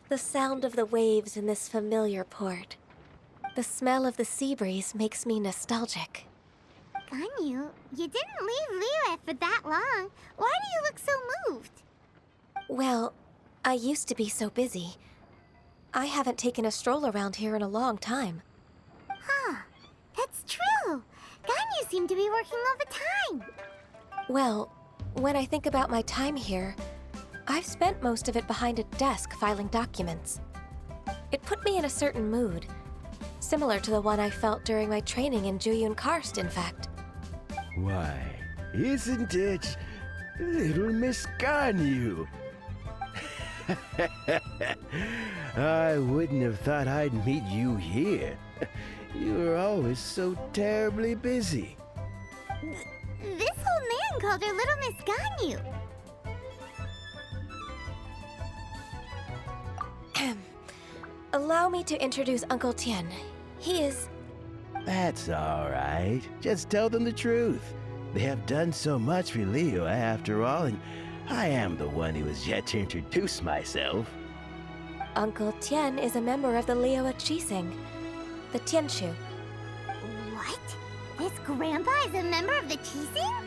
The sound of the waves in this familiar port. The smell of the sea breeze makes me nostalgic. Ganyu, you didn't leave Liyue for that long. Why do you look so moved? Well, I used to be so busy. I haven't taken a stroll around here in a long time. Huh, that's true. Ganyu seemed to be working all the time. Well, when I think about my time here, I've spent most of it behind a desk filing documents. It put me in a certain mood, similar to the one I felt during my training in Juyun Karst, in fact. Why, isn't it little Miss Ganyu? I wouldn't have thought I'd meet you here. You were always so terribly busy. This old man called her Little Miss Ganyu. Allow me to introduce Uncle Tien. He is... That's all right. Just tell them the truth. They have done so much for Liyue after all, and I am the one who has yet to introduce myself. Uncle Tien is a member of the Liyue Qixing, the Tianshu. What? This grandpa is a member of the Qixing?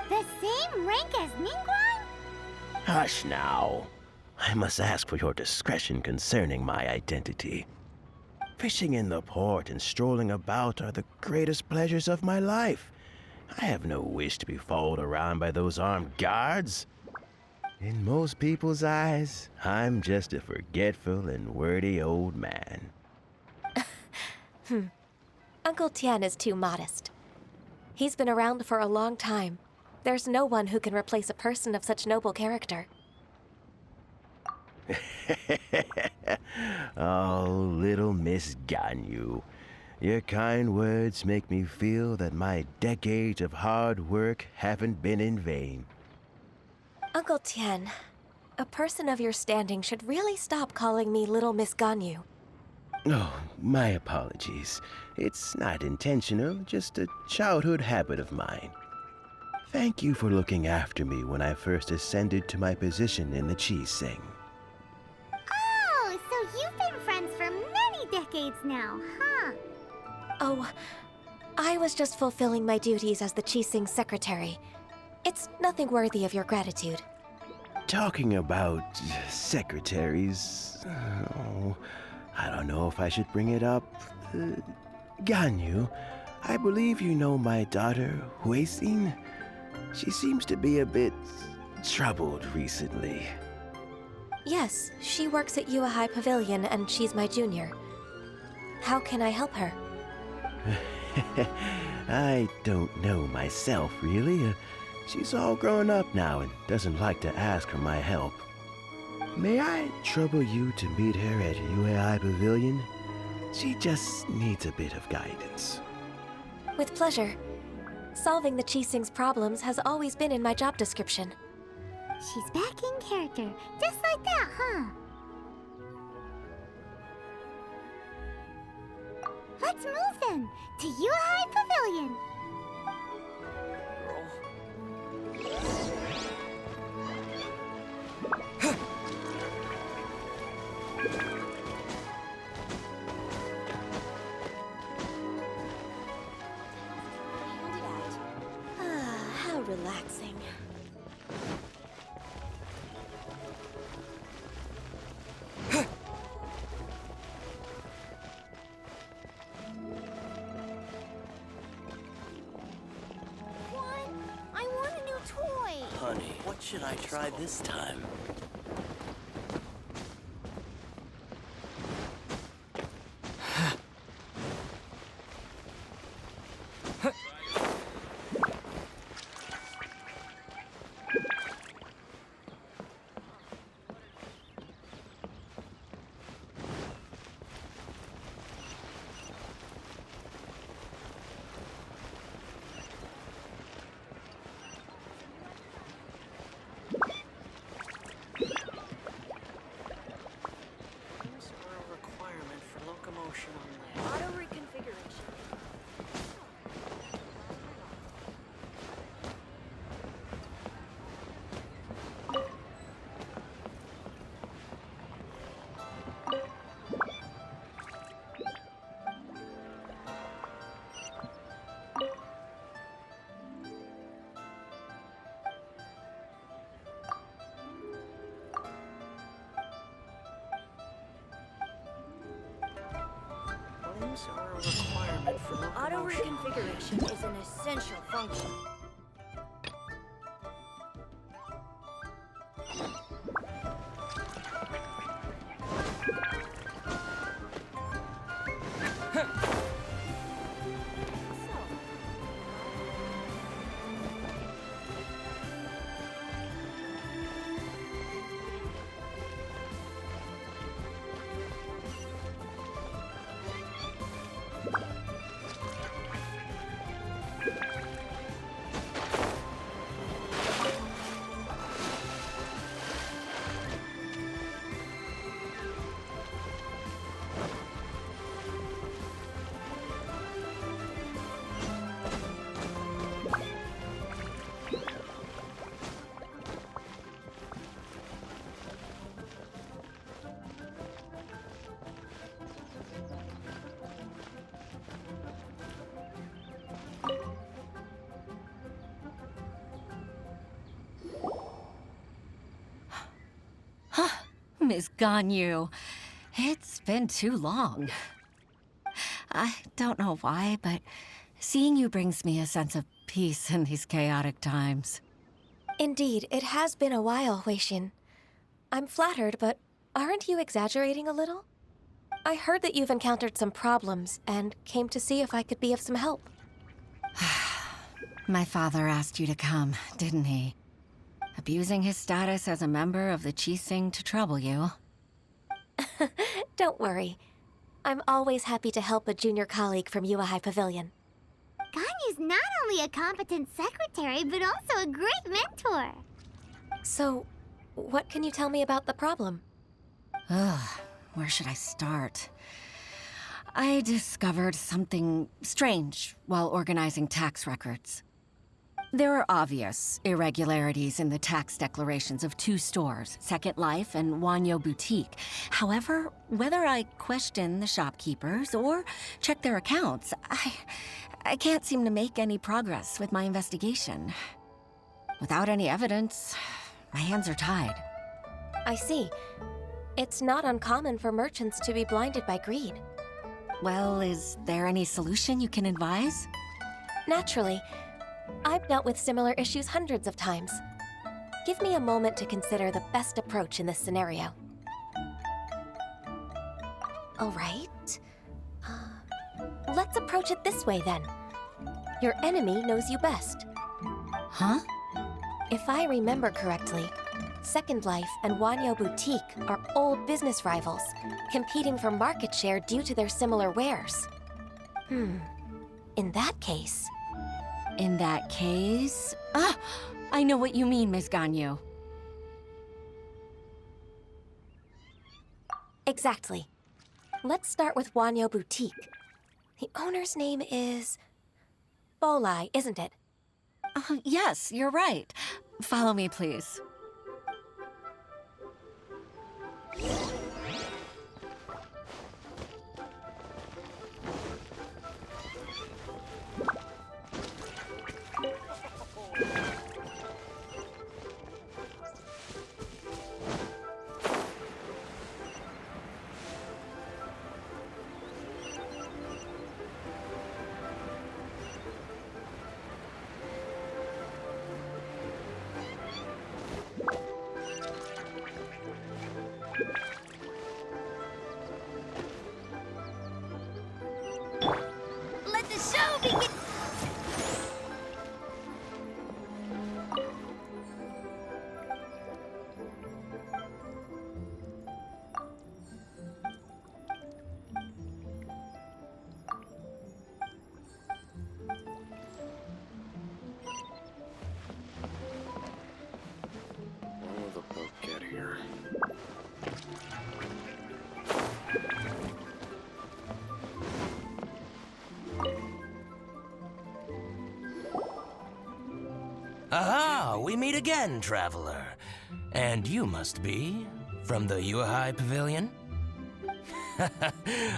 The same rank as Ningguang? Hush now. I must ask for your discretion concerning my identity. Fishing in the port and strolling about are the greatest pleasures of my life. I have no wish to be followed around by those armed guards. In most people's eyes, I'm just a forgetful and wordy old man. Uncle Tien is too modest. He's been around for a long time. There's no one who can replace a person of such noble character. Oh, little Miss Ganyu. Your kind words make me feel that my decades of hard work haven't been in vain. Uncle Tien, a person of your standing should really stop calling me Little Miss Ganyu. Oh, my apologies. It's not intentional, just a childhood habit of mine. Thank you for looking after me when I first ascended to my position in the Qixing. Oh, so you've been friends for many decades now, huh? Oh, I was just fulfilling my duties as the Qixing secretary. It's nothing worthy of your gratitude. Talking about secretaries... Oh, I don't know if I should bring it up. Ganyu, I believe you know my daughter, Huixin. She seems to be a bit troubled recently. Yes, she works at Yue High Pavilion and she's my junior. How can I help her? I don't know myself, really. She's all grown up now and doesn't like to ask for my help. May I trouble you to meet her at Yue High Pavilion? She just needs a bit of guidance. With pleasure. Solving the Qixing's problems has always been in my job description. She's back in character, just like that, huh? Let's move then, to Yue High Pavilion. How relaxing. I want a new toy. Honey, what should I try this time? items are a requirement for the Auto reconfiguration is an essential function. Miss Ganyu, it's been too long. I don't know why, but seeing you brings me a sense of peace in these chaotic times. Indeed, it has been a while, Weishin. I'm flattered, but aren't you exaggerating a little? I heard that you've encountered some problems and came to see if I could be of some help. My father asked you to come, didn't he? Abusing his status as a member of the Qixing to trouble you. Don't worry. I'm always happy to help a junior colleague from Yuahai Pavilion. Ganyu's not only a competent secretary, but also a great mentor. So, what can you tell me about the problem? Ugh, where should I start? I discovered something strange while organizing tax records. There are obvious irregularities in the tax declarations of two stores, Second Life and Wanyo Boutique. However, whether I question the shopkeepers or check their accounts, I can't seem to make any progress with my investigation. Without any evidence, my hands are tied. I see. It's not uncommon for merchants to be blinded by greed. Well, is there any solution you can advise? Naturally. I've dealt with similar issues hundreds of times. Give me a moment to consider the best approach in this scenario. All right. Let's approach it this way, then. Your enemy knows you best. Huh? If I remember correctly, Second Life and Wanyo Boutique are old business rivals, competing for market share due to their similar wares. In that case... In that case... I know what you mean, Ms. Ganyu. Exactly. Let's start with Wanyo Boutique. The owner's name is... Bolai, isn't it? Yes, you're right. Follow me, please. Let the show begin! When will the boat get here? Aha! We meet again, traveler. And you must be from the Yuahai Pavilion?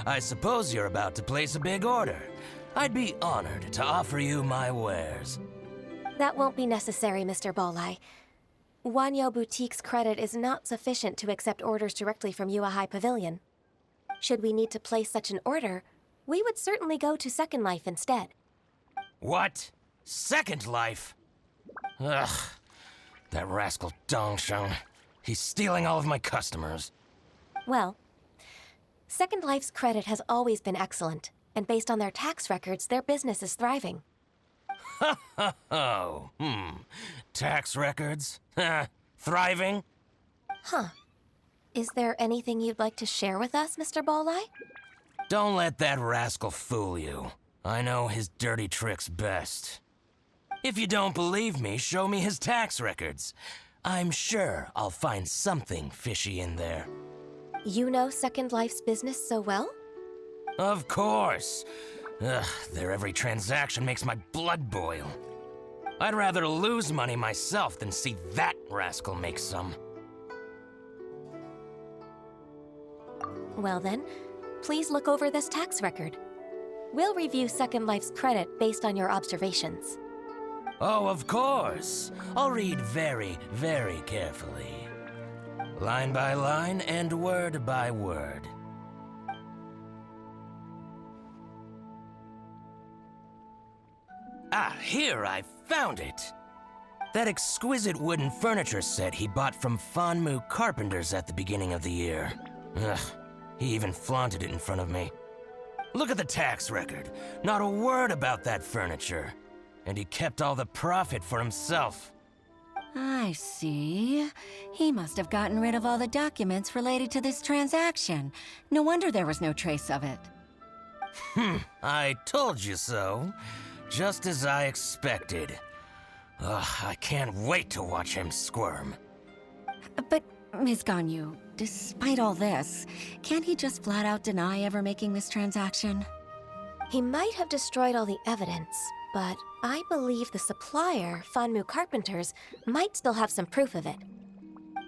I suppose you're about to place a big order. I'd be honored to offer you my wares. That won't be necessary, Mr. Bolai. Wanyo Boutique's credit is not sufficient to accept orders directly from Yuahai Pavilion. Should we need to place such an order, we would certainly go to Second Life instead. What? Second Life? Ugh. That rascal Dongsheng. He's stealing all of my customers. Well, Second Life's credit has always been excellent, and based on their tax records, their business is thriving. Oh, tax records? Thriving? Huh. Is there anything you'd like to share with us, Mr. Bolai? Don't let that rascal fool you. I know his dirty tricks best. If you don't believe me, show me his tax records. I'm sure I'll find something fishy in there. You know Second Life's business so well? Of course. Ugh, their every transaction makes my blood boil. I'd rather lose money myself than see that rascal make some. Well then, please look over this tax record. We'll review Second Life's credit based on your observations. Oh, of course. I'll read very, very carefully. Line by line and word by word. Ah, here, I found it. That exquisite wooden furniture set he bought from Fanmu Carpenters at the beginning of the year. Ugh, he even flaunted it in front of me. Look at the tax record. Not a word about that furniture. And he kept all the profit for himself. I see. He must have gotten rid of all the documents related to this transaction. No wonder there was no trace of it. I told you so. Just as I expected. Ugh, I can't wait to watch him squirm. But, Ms. Ganyu, despite all this, can't he just flat out deny ever making this transaction? He might have destroyed all the evidence, but I believe the supplier, Fanmu Carpenters, might still have some proof of it.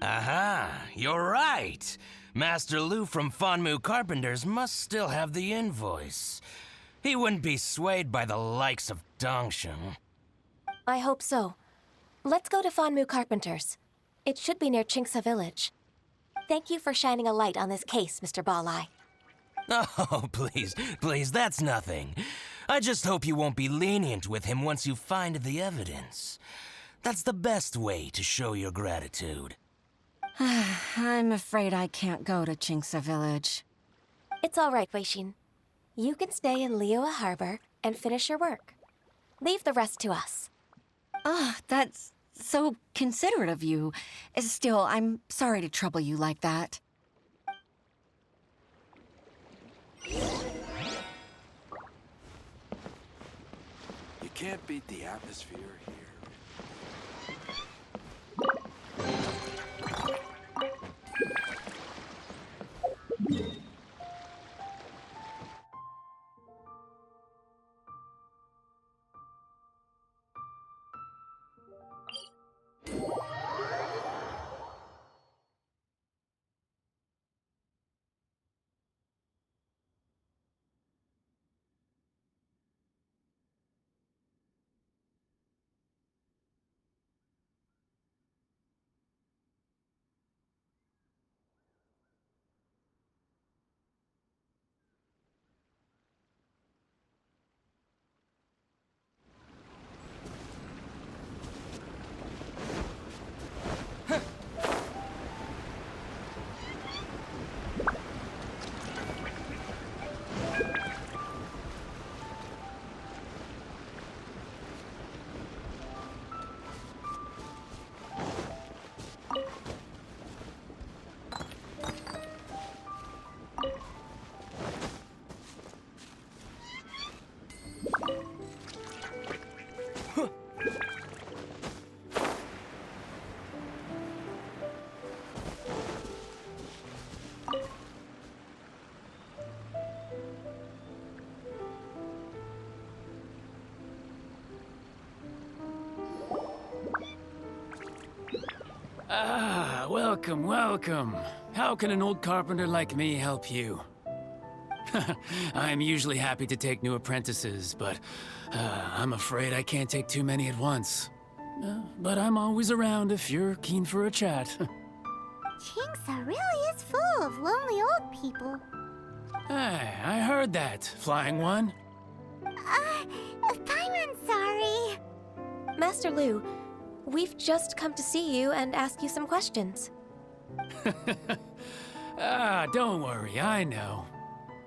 Aha, you're right. Master Lu from Fanmu Carpenters must still have the invoice. He wouldn't be swayed by the likes of Dongsheng. I hope so. Let's go to Fanmu Carpenters. It should be near Chingsa Village. Thank you for shining a light on this case, Mr. Balai. Oh, please, that's nothing. I just hope you won't be lenient with him once you find the evidence. That's the best way to show your gratitude. I'm afraid I can't go to Chingsa Village. It's all right, Weishin. You can stay in Liyue Harbor and finish your work. Leave the rest to us. Ah, that's so considerate of you. Still, I'm sorry to trouble you like that. You can't beat the atmosphere here. Ah, welcome, welcome. How can an old carpenter like me help you? I'm usually happy to take new apprentices, but I'm afraid I can't take too many at once. But I'm always around if you're keen for a chat. Chingsa really is full of lonely old people. Hey, I heard that, Flying One. Paimon's sorry. Master Lu, we've just come to see you and ask you some questions. Don't worry, I know.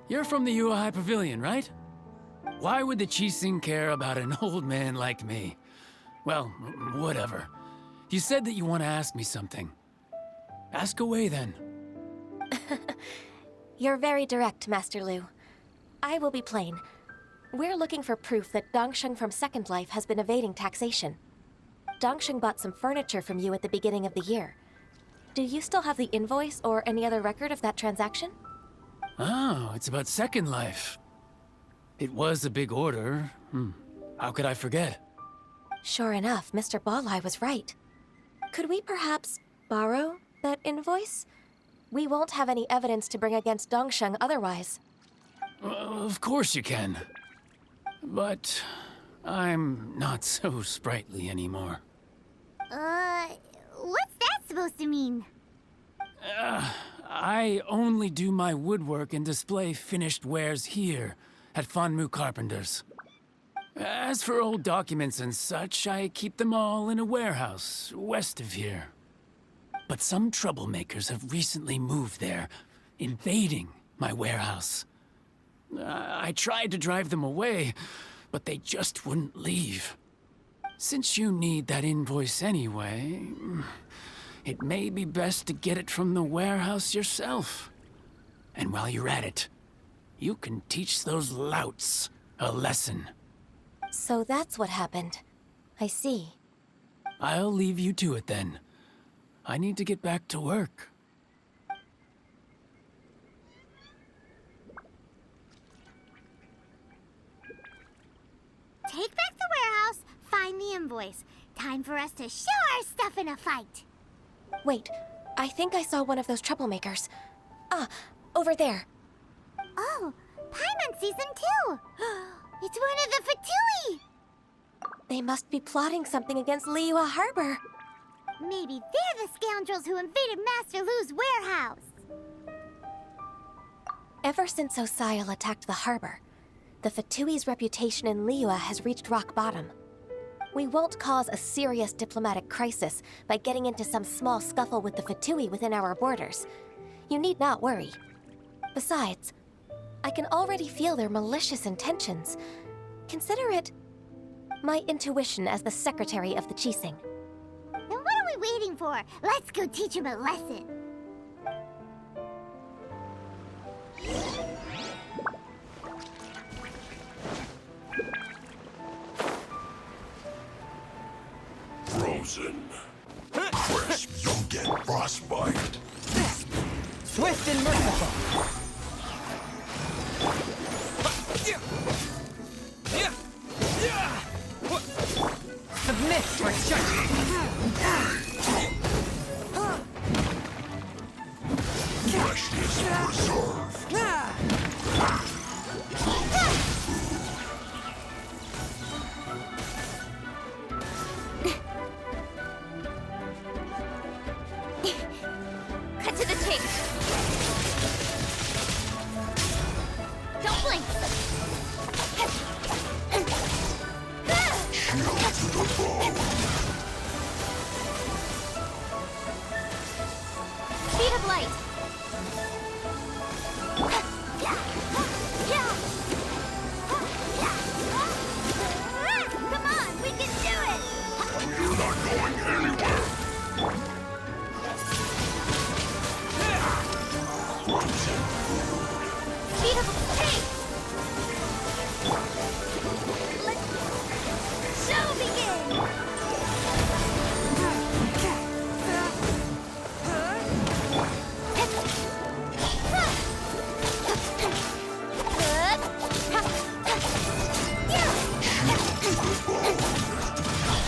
You're from the Yuehai Pavilion, right? Why would the Qixing care about an old man like me? Well, whatever. You said that you want to ask me something. Ask away, then. You're very direct, Master Lu. I will be plain. We're looking for proof that Dongsheng from Second Life has been evading taxation. Dongsheng bought some furniture from you at the beginning of the year. Do you still have the invoice or any other record of that transaction? Oh, it's about Second Life. It was a big order. How could I forget? Sure enough, Mr. Balai was right. Could we perhaps borrow that invoice? We won't have any evidence to bring against Dongsheng otherwise. Of course you can. But I'm not so sprightly anymore. What's that supposed to mean? I only do my woodwork and display finished wares here at Fanmu Carpenter's. As for old documents and such, I keep them all in a warehouse west of here. But some troublemakers have recently moved there, invading my warehouse. I tried to drive them away, but they just wouldn't leave. Since you need that invoice anyway, it may be best to get it from the warehouse yourself. And while you're at it, you can teach those louts a lesson. So that's what happened. I see. I'll leave you to it then. I need to get back to work. Take back the warehouse, find the invoice. Time for us to show our stuff in a fight. Wait, I think I saw one of those troublemakers. Ah, over there. Oh, Paimon sees them too. It's one of the Fatui. They must be plotting something against Liyue Harbor. Maybe they're the scoundrels who invaded Master Lu's warehouse. Ever since Osial attacked the harbor, the Fatui's reputation in Liyue has reached rock bottom. We won't cause a serious diplomatic crisis by getting into some small scuffle with the Fatui within our borders. You need not worry. Besides, I can already feel their malicious intentions. Consider it my intuition as the secretary of the Qixing. Then what are we waiting for? Let's go teach him a lesson. Frozen. Crisp, you'll get frostbite. Swift and merciful. Submit for judgment. Freshness preserved. Cut to the chase. Don't blink. Chill to the bone. Speed of light. Come on, we can do it. You're not going anywhere. Speed of chase. Let show begin.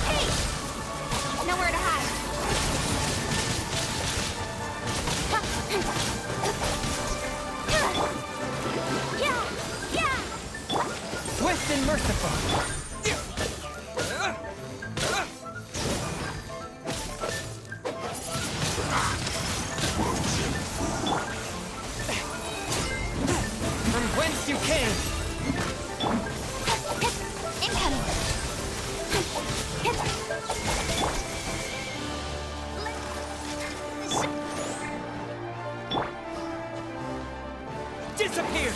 Hey! Nowhere to hide. Swift and merciful. decay! Incoming! Disappear!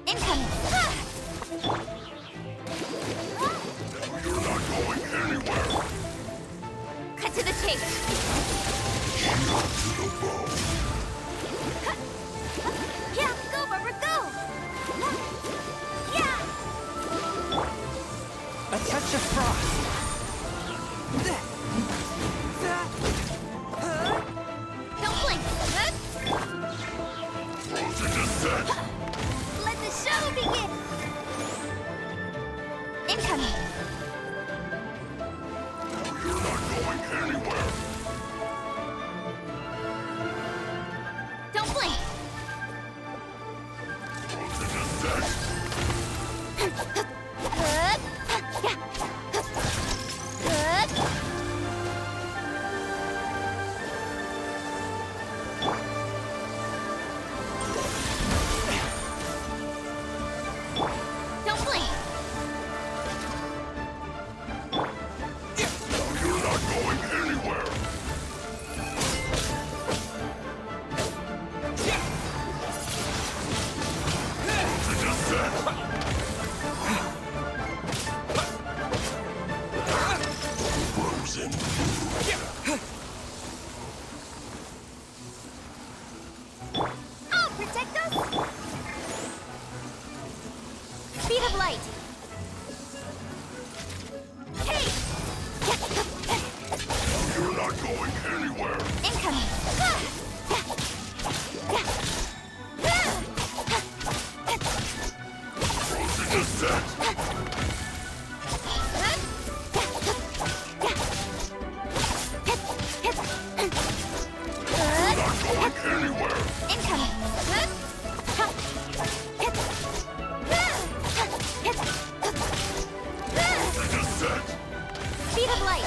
Incoming! Cut to the chase! Yeah, go, Barbara, go! Yeah! A touch of frost! Don't blink! Let the show begin! Incoming! Don't blink! Don't blink! I'll protect us! Speed of light! Hey! You're not going anywhere. Incoming! Incoming! Speed of light!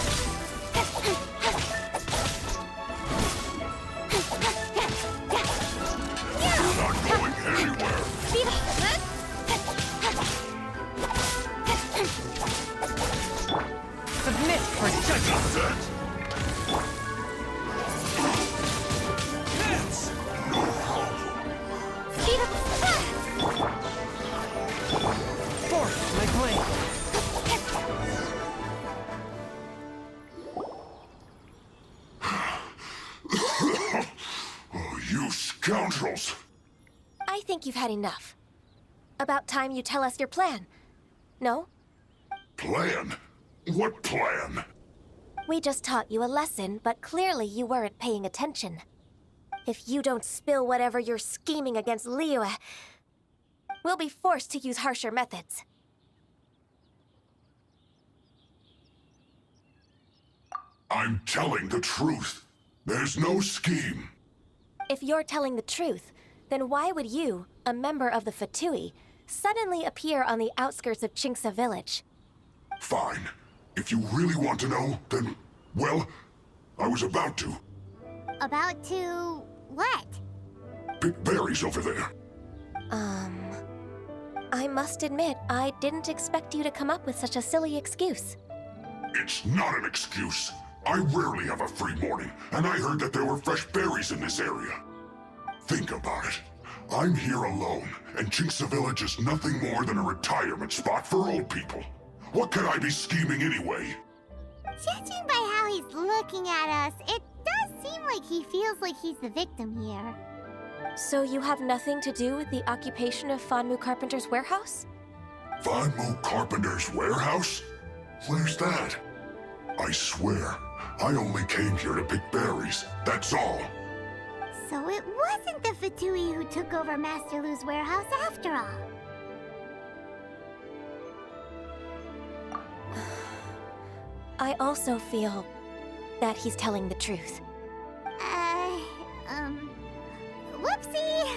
Speed of... Submit for judgment! Speed of... Force my blade! Oh, you scoundrels! I think you've had enough. About time you tell us your plan. No? Plan? What plan? We just taught you a lesson, but clearly you weren't paying attention. If you don't spill whatever you're scheming against Liyue, we'll be forced to use harsher methods. I'm telling the truth. There's no scheme. If you're telling the truth, then why would you, a member of the Fatui, suddenly appear on the outskirts of Chinxa village? Fine. If you really want to know, then, well, I was about to. About to... what? Pick berries over there. I must admit, I didn't expect you to come up with such a silly excuse. It's not an excuse. I rarely have a free morning, and I heard that there were fresh berries in this area. Think about it. I'm here alone, and Chinxa Village is nothing more than a retirement spot for old people. What could I be scheming anyway? Judging by how he's looking at us, it does seem like he feels like he's the victim here. So you have nothing to do with the occupation of Fanmu Carpenter's warehouse? Fanmu Carpenter's warehouse? Where's that? I swear, I only came here to pick berries, that's all. So it wasn't the Fatui who took over Master Lu's warehouse after all. I also feel that he's telling the truth. Whoopsie!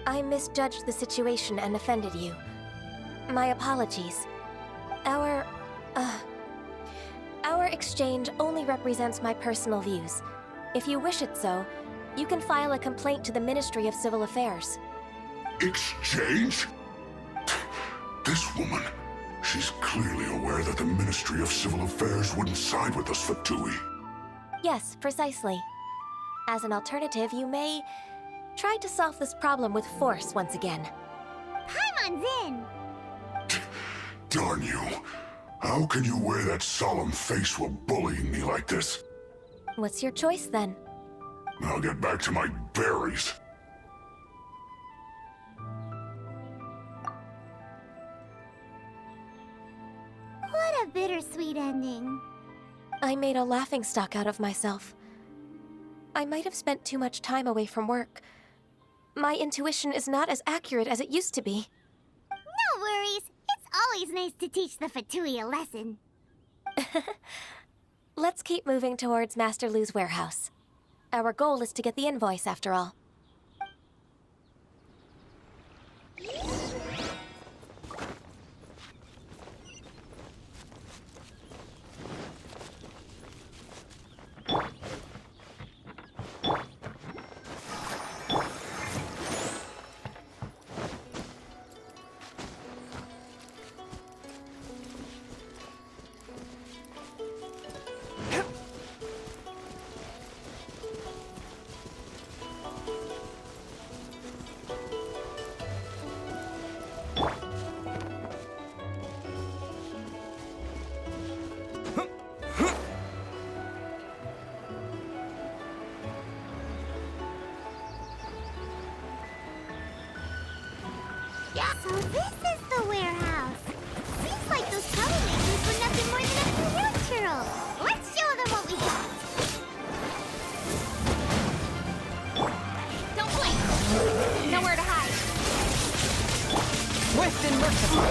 I misjudged the situation and offended you. My apologies. Our exchange only represents my personal views. If you wish it so, you can file a complaint to the Ministry of Civil Affairs. Exchange? This woman, she's clearly aware that the Ministry of Civil Affairs wouldn't side with us, Fatui. Yes, precisely. As an alternative, you may try to solve this problem with force once again. Paimon's in! Darn you. How can you wear that solemn face while bullying me like this? What's your choice then? I'll get back to my berries. What a bittersweet ending. I made a laughingstock out of myself. I might have spent too much time away from work. My intuition is not as accurate as it used to be. No worries. It's always nice to teach the Fatui a lesson. Let's keep moving towards Master Lu's warehouse. Our goal is to get the invoice, after all. So this is the warehouse. Seems like those troublemakers were nothing more than a few naturals. Let's show them what we got. Don't blink. Nowhere to hide. Swift and merciful.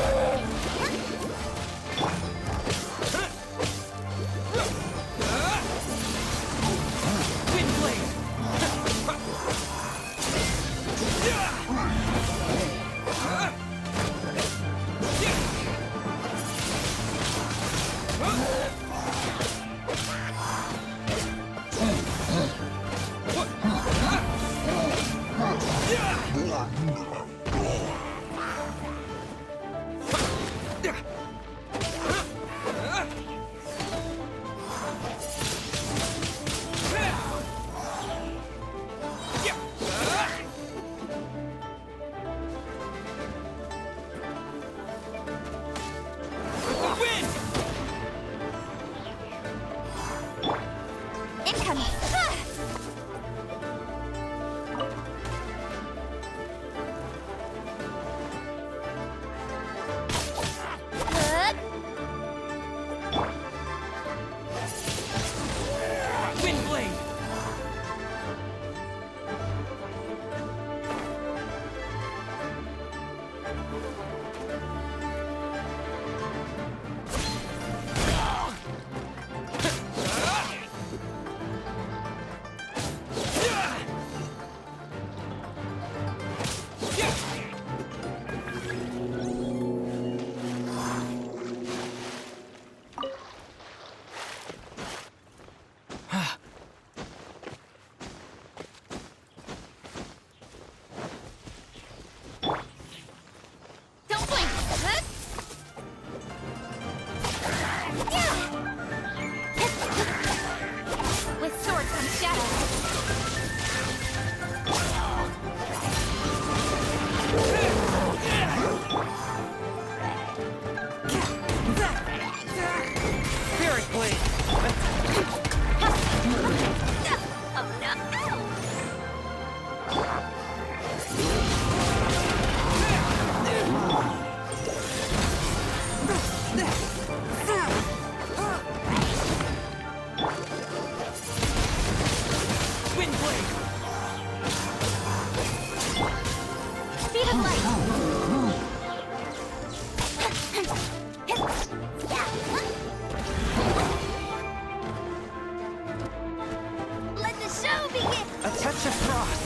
A touch of frost.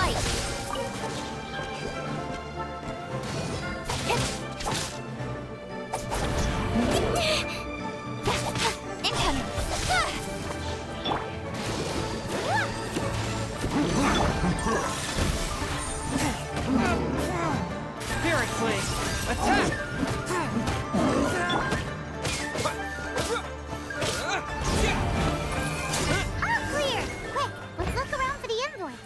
light! Incoming! Spirit Blade! Attack! All clear! Quick, let's look around for the invoice.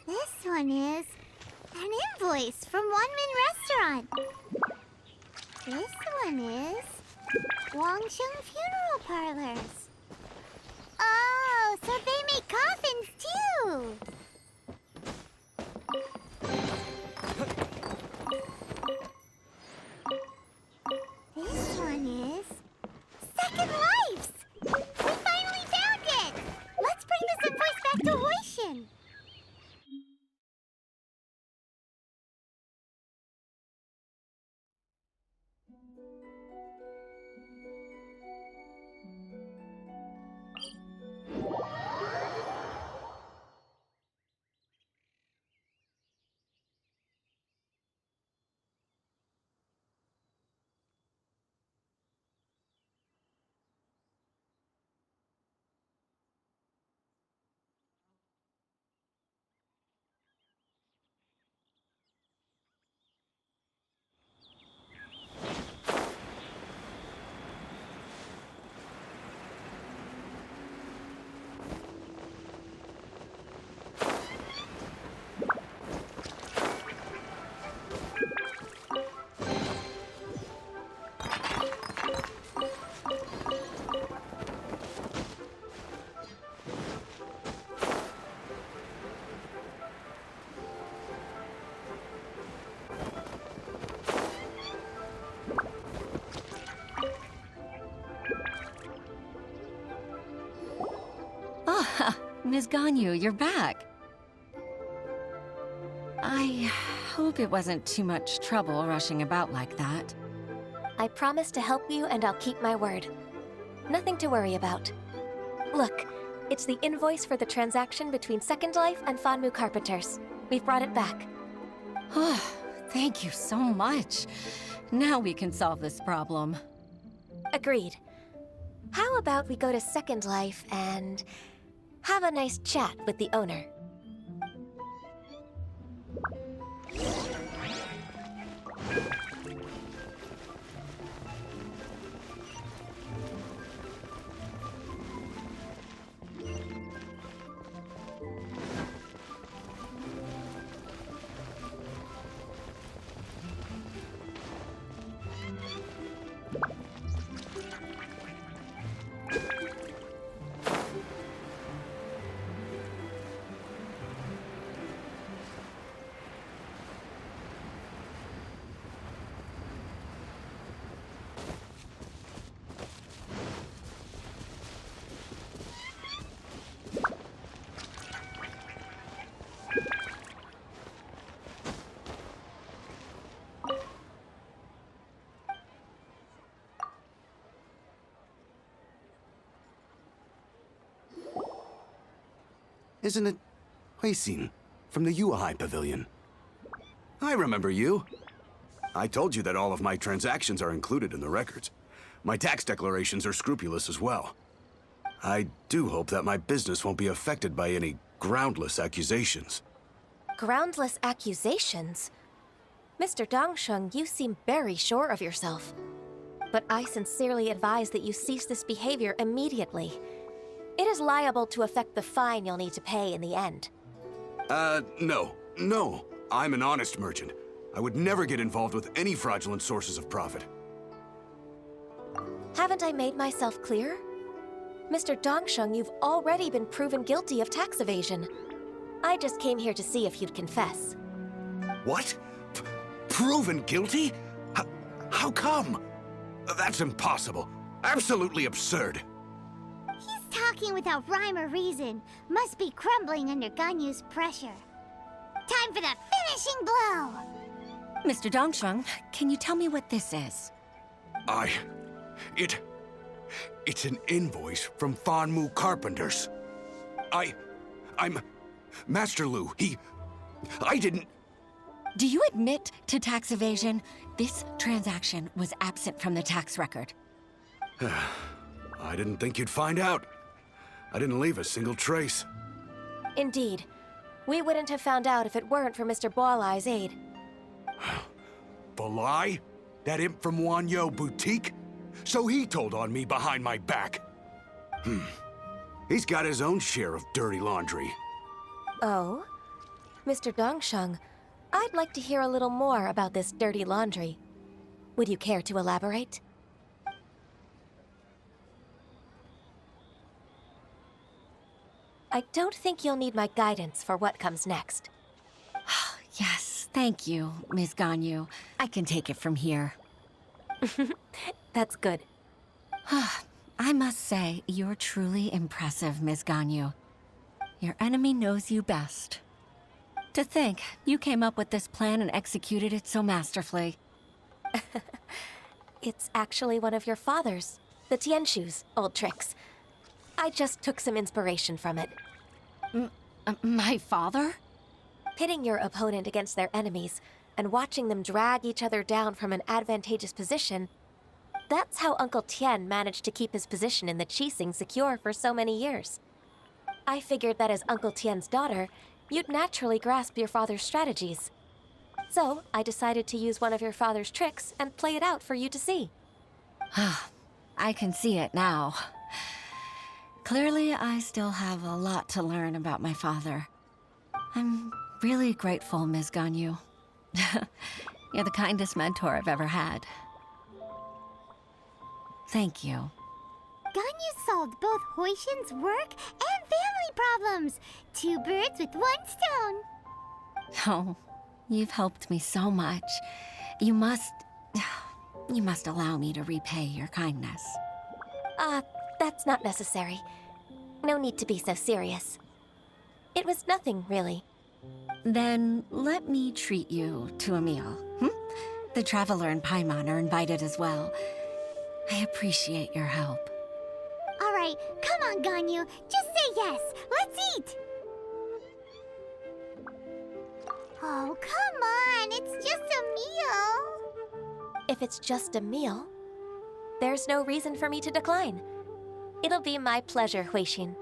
This one is an invoice from One-Min Restaurant. This one is Wangsheng Funeral Parlors. Oh, so they make coffins too! This one is Second Lives! We finally found it! Let's bring this invoice back to Hoishin! Ms. Ganyu, you're back. I hope it wasn't too much trouble rushing about like that. I promise to help you and I'll keep my word. Nothing to worry about. Look, it's the invoice for the transaction between Second Life and Fanmu Carpenters. We've brought it back. Oh, thank you so much. Now we can solve this problem. Agreed. How about we go to Second Life and have a nice chat with the owner? Isn't it Huixin from the Yuehai Pavilion? I remember you. I told you that all of my transactions are included in the records. My tax declarations are scrupulous as well. I do hope that my business won't be affected by any groundless accusations. Groundless accusations? Mr. Dongsheng, you seem very sure of yourself. But I sincerely advise that you cease this behavior immediately. It is liable to affect the fine you'll need to pay in the end. No. I'm an honest merchant. I would never get involved with any fraudulent sources of profit. Haven't I made myself clear? Mr. Dongsheng, you've already been proven guilty of tax evasion. I just came here to see if you'd confess. What? Proven guilty? How come? That's impossible. Absolutely absurd. He's talking without rhyme or reason. Must be crumbling under Ganyu's pressure. Time for the finishing blow! Mr. Dongsheng, can you tell me what this is? It's an invoice from Fanmu Carpenters. I'm Master Lu. I didn't... Do you admit to tax evasion? This transaction was absent from the tax record. I didn't think you'd find out. I didn't leave a single trace. Indeed. We wouldn't have found out if it weren't for Mr. Boalai's aid. Balai? That imp from Wanyo Boutique? So he told on me behind my back. He's got his own share of dirty laundry. Oh? Mr. Dongsheng, I'd like to hear a little more about this dirty laundry. Would you care to elaborate? I don't think you'll need my guidance for what comes next. Yes, thank you, Ms. Ganyu. I can take it from here. That's good. I must say, you're truly impressive, Ms. Ganyu. Your enemy knows you best. To think, you came up with this plan and executed it so masterfully. It's actually one of your father's, the Tianshu's, old tricks. I just took some inspiration from it. My father? Pitting your opponent against their enemies and watching them drag each other down from an advantageous position, that's how Uncle Tien managed to keep his position in the Qixing secure for so many years. I figured that as Uncle Tien's daughter, you'd naturally grasp your father's strategies. So, I decided to use one of your father's tricks and play it out for you to see. I can see it now. Clearly, I still have a lot to learn about my father. I'm really grateful, Ms. Ganyu. You're the kindest mentor I've ever had. Thank you. Ganyu solved both Huixin's work and family problems. 2 birds with 1 stone. Oh, you've helped me so much. You must allow me to repay your kindness. That's not necessary. No need to be so serious. It was nothing, really. Then let me treat you to a meal. The Traveler and Paimon are invited as well. I appreciate your help. All right, come on, Ganyu. Just say yes. Let's eat. Oh, come on. It's just a meal. If it's just a meal, there's no reason for me to decline. It'll be my pleasure, Huixin.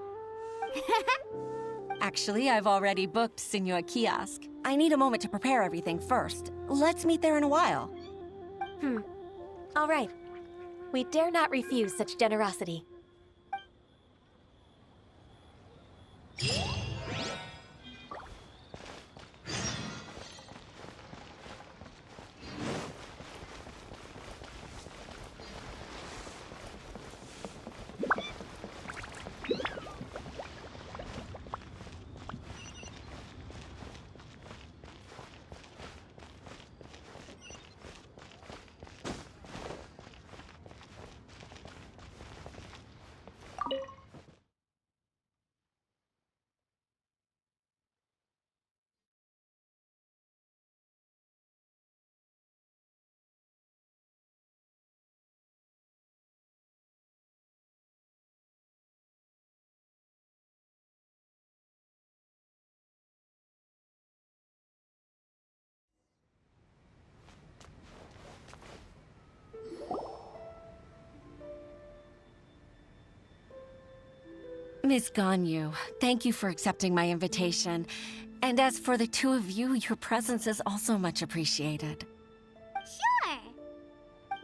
Actually, I've already booked Senor Kiosk. I need a moment to prepare everything first. Let's meet there in a while. All right. We dare not refuse such generosity. Miss Ganyu, thank you for accepting my invitation. And as for the 2 of you, your presence is also much appreciated. Sure.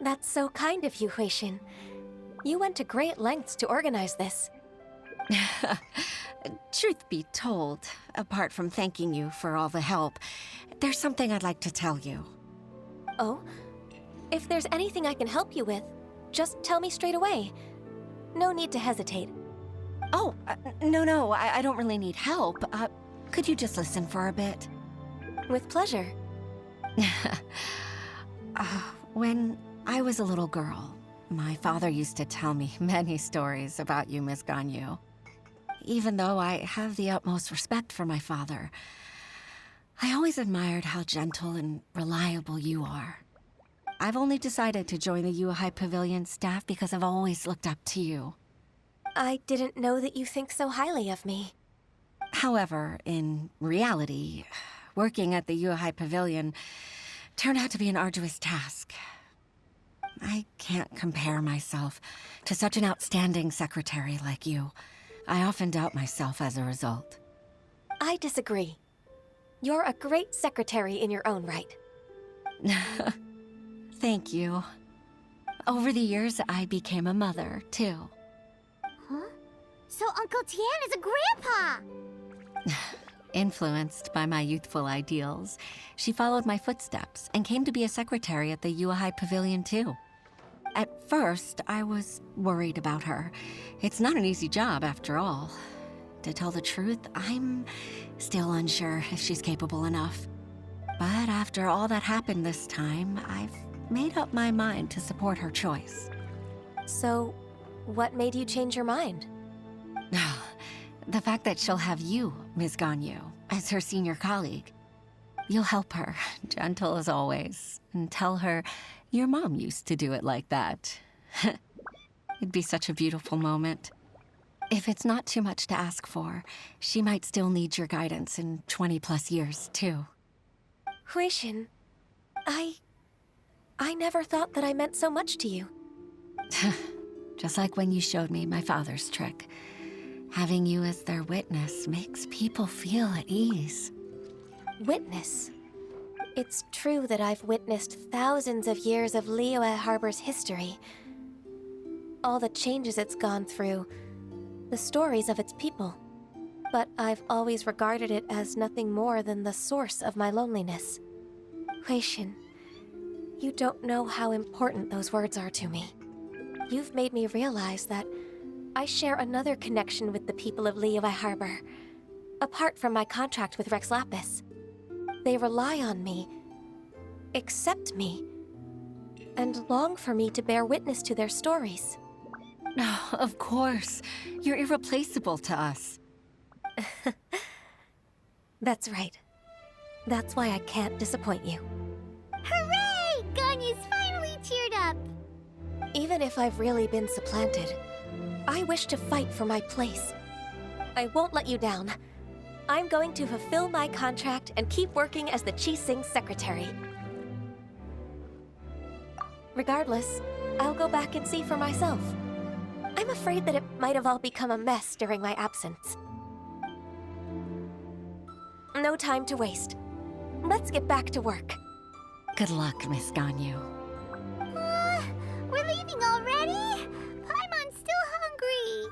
That's so kind of you, Huixin. You went to great lengths to organize this. Truth be told, apart from thanking you for all the help, there's something I'd like to tell you. Oh? If there's anything I can help you with, just tell me straight away. No need to hesitate. Oh, no, I don't really need help. Could you just listen for a bit? With pleasure. When I was a little girl, my father used to tell me many stories about you, Miss Ganyu. Even though I have the utmost respect for my father, I always admired how gentle and reliable you are. I've only decided to join the Yuhai Pavilion staff because I've always looked up to you. I didn't know that you think so highly of me. However, in reality, working at the Yuhai Pavilion turned out to be an arduous task. I can't compare myself to such an outstanding secretary like you. I often doubt myself as a result. I disagree. You're a great secretary in your own right. Thank you. Over the years, I became a mother, too. Huh? So Uncle Tian is a grandpa! Influenced by my youthful ideals, she followed my footsteps and came to be a secretary at the Yuhai Pavilion, too. At first, I was worried about her. It's not an easy job, after all. To tell the truth, I'm still unsure if she's capable enough. But after all that happened this time, I've made up my mind to support her choice. So, what made you change your mind? The fact that she'll have you, Ms. Ganyu, as her senior colleague. You'll help her, gentle as always, and tell her your mom used to do it like that. It'd be such a beautiful moment. If it's not too much to ask for, she might still need your guidance in 20+ years, too. Huishin, I never thought that I meant so much to you. Just like when you showed me my father's trick. Having you as their witness makes people feel at ease. Witness? It's true that I've witnessed thousands of years of Liyue Harbor's history. All the changes it's gone through, the stories of its people. But I've always regarded it as nothing more than the source of my loneliness. Huishin, you don't know how important those words are to me. You've made me realize that I share another connection with the people of Liyue Harbor, apart from my contract with Rex Lapis. They rely on me, accept me, and long for me to bear witness to their stories. Oh, of course. You're irreplaceable to us. That's right. That's why I can't disappoint you. Hooray! Ganyu's finally cheered up! Even if I've really been supplanted, I wish to fight for my place. I won't let you down. I'm going to fulfill my contract and keep working as the Qixing secretary. Regardless, I'll go back and see for myself. I'm afraid that it might have all become a mess during my absence. No time to waste. Let's get back to work. Good luck, Miss Ganyu. We're leaving already? Paimon's still hungry.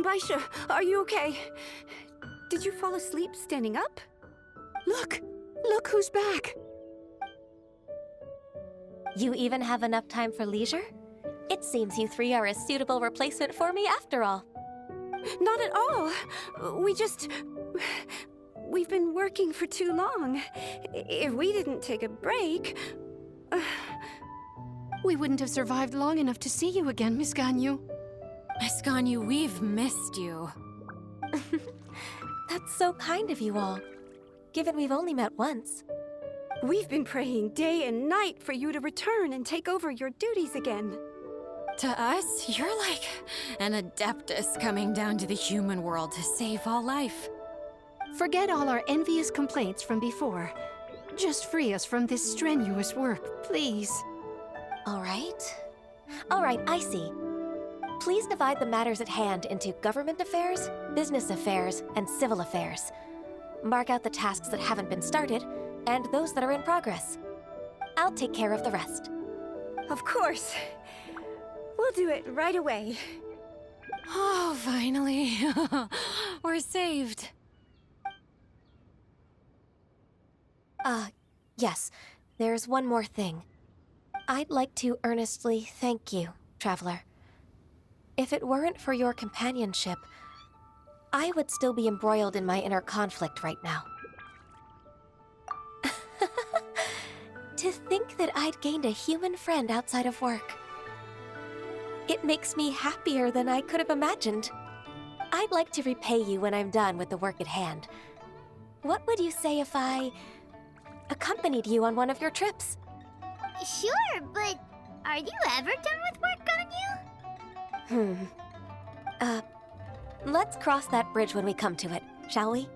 Baisha, are you okay? Did you fall asleep standing up? Look! Look who's back! You even have enough time for leisure? It seems you three are a suitable replacement for me after all. Not at all. We've been working for too long. If we didn't take a break... We wouldn't have survived long enough to see you again, Miss Ganyu. Miss Ganyu, we've missed you. That's so kind of you all, given we've only met once. We've been praying day and night for you to return and take over your duties again. To us, you're like an adeptus coming down to the human world to save all life. Forget all our envious complaints from before. Just free us from this strenuous work, please. All right, I see. Please divide the matters at hand into government affairs, business affairs, and civil affairs. Mark out the tasks that haven't been started, and those that are in progress. I'll take care of the rest. Of course. We'll do it right away. Oh, finally. We're saved. Yes. There's one more thing. I'd like to earnestly thank you, Traveler. If it weren't for your companionship, I would still be embroiled in my inner conflict right now. To think that I'd gained a human friend outside of work. It makes me happier than I could have imagined. I'd like to repay you when I'm done with the work at hand. What would you say if I accompanied you on one of your trips? Sure, but are you ever done with work on you? Let's cross that bridge when we come to it, shall we?